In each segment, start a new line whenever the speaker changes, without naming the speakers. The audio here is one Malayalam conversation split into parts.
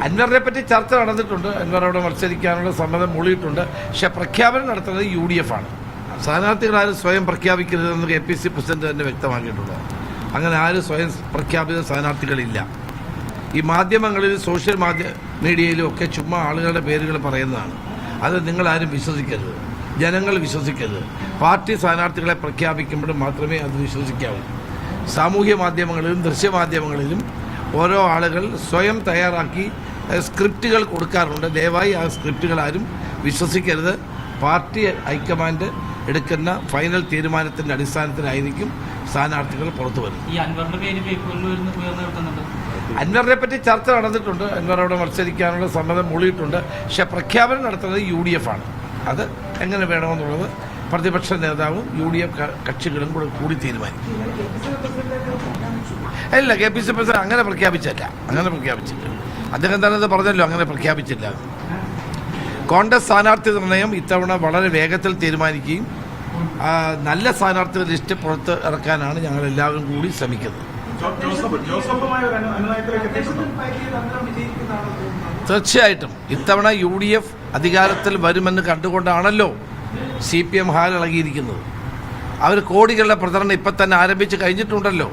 അൻവറിനെ പറ്റി ചർച്ച നടന്നിട്ടുണ്ട്. അൻവർ അവിടെ മത്സരിക്കാനുള്ള സമ്മതം മൂളിയിട്ടുണ്ട്. പക്ഷെ പ്രഖ്യാപനം നടത്തുന്നത് UDF ആണ്. സ്ഥാനാർത്ഥികളാരും സ്വയം പ്രഖ്യാപിക്കരുതെന്ന് KPC പ്രസിഡന്റ് തന്നെ വ്യക്തമാക്കിയിട്ടുണ്ട്. അങ്ങനെ ആരും സ്വയം പ്രഖ്യാപിത സ്ഥാനാർത്ഥികളില്ല. ഈ മാധ്യമങ്ങളിൽ സോഷ്യൽ മീഡിയയിലും ഒക്കെ ചുമ്മാ ആളുകളുടെ പേരുകൾ പറയുന്നതാണ്. അത് നിങ്ങളാരും വിശ്വസിക്കരുത്, ജനങ്ങൾ വിശ്വസിക്കരുത്. പാർട്ടി സ്ഥാനാർത്ഥികളെ പ്രഖ്യാപിക്കുമ്പോഴും മാത്രമേ അത് വിശ്വസിക്കാവൂ. സാമൂഹ്യ മാധ്യമങ്ങളിലും ദൃശ്യമാധ്യമങ്ങളിലും ഓരോ ആളുകൾ സ്വയം തയ്യാറാക്കി സ്ക്രിപ്റ്റുകൾ കൊടുക്കാറുണ്ട്. ദയവായി ആ സ്ക്രിപ്റ്റുകൾ ആരും വിശ്വസിക്കരുത്. പാർട്ടി ഹൈക്കമാൻഡ് എടുക്കുന്ന ഫൈനൽ തീരുമാനത്തിൻ്റെ അടിസ്ഥാനത്തിലായിരിക്കും സ്ഥാനാർത്ഥികൾ പുറത്തു വരുന്നത്. അൻവറിനെ പറ്റി ചർച്ച നടന്നിട്ടുണ്ട്. അൻവർ അവിടെ മത്സരിക്കാനുള്ള സമ്മതം മൂളിയിട്ടുണ്ട്. പക്ഷെ പ്രഖ്യാപനം നടത്തുന്നത് UDF ആണ്. അത് എങ്ങനെ വേണമെന്നുള്ളത് പ്രതിപക്ഷ നേതാവും UDF കക്ഷികളും കൂടി തീരുമാനിക്കും. അല്ല, KPC പ്രസിഡന്റ് അങ്ങനെ പ്രഖ്യാപിച്ചില്ല. അദ്ദേഹം തന്നെ അത് പറഞ്ഞല്ലോ, അങ്ങനെ പ്രഖ്യാപിച്ചില്ല. കോൺഗ്രസ് സ്ഥാനാർത്ഥി നിർണയം ഇത്തവണ വളരെ വേഗത്തിൽ തീരുമാനിക്കുകയും നല്ല സ്ഥാനാർത്ഥി ലിസ്റ്റ് പുറത്ത് ഇറക്കാനാണ് ഞങ്ങൾ എല്ലാവരും കൂടി ശ്രമിക്കുന്നത്. തീർച്ചയായിട്ടും ഇത്തവണ UDF അധികാരത്തിൽ വരുമെന്ന് കണ്ടുകൊണ്ടാണല്ലോ CPM ഹാലിളകിയിരിക്കുന്നത്. അവർ കോടികളുടെ പ്രചരണം ഇപ്പം തന്നെ ആരംഭിച്ച് കഴിഞ്ഞിട്ടുണ്ടല്ലോ.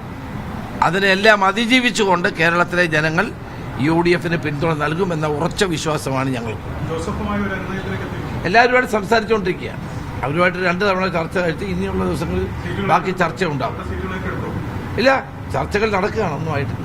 അതിനെല്ലാം അതിജീവിച്ചുകൊണ്ട് കേരളത്തിലെ ജനങ്ങൾ UDFന് പിന്തുണ നൽകുമെന്ന ഉറച്ച വിശ്വാസമാണ് ഞങ്ങൾക്ക്. എല്ലാവരുമായിട്ട് സംസാരിച്ചുകൊണ്ടിരിക്കുകയാണ്. അവരുമായിട്ട് 2 തവണ ചർച്ച കഴിച്ച് ഇനിയുള്ള ദിവസങ്ങളിൽ ബാക്കി ചർച്ച ഉണ്ടാകും. ഇല്ല, ചർച്ചകൾ നടക്കുകയാണ്. ഒന്നുമായിട്ട്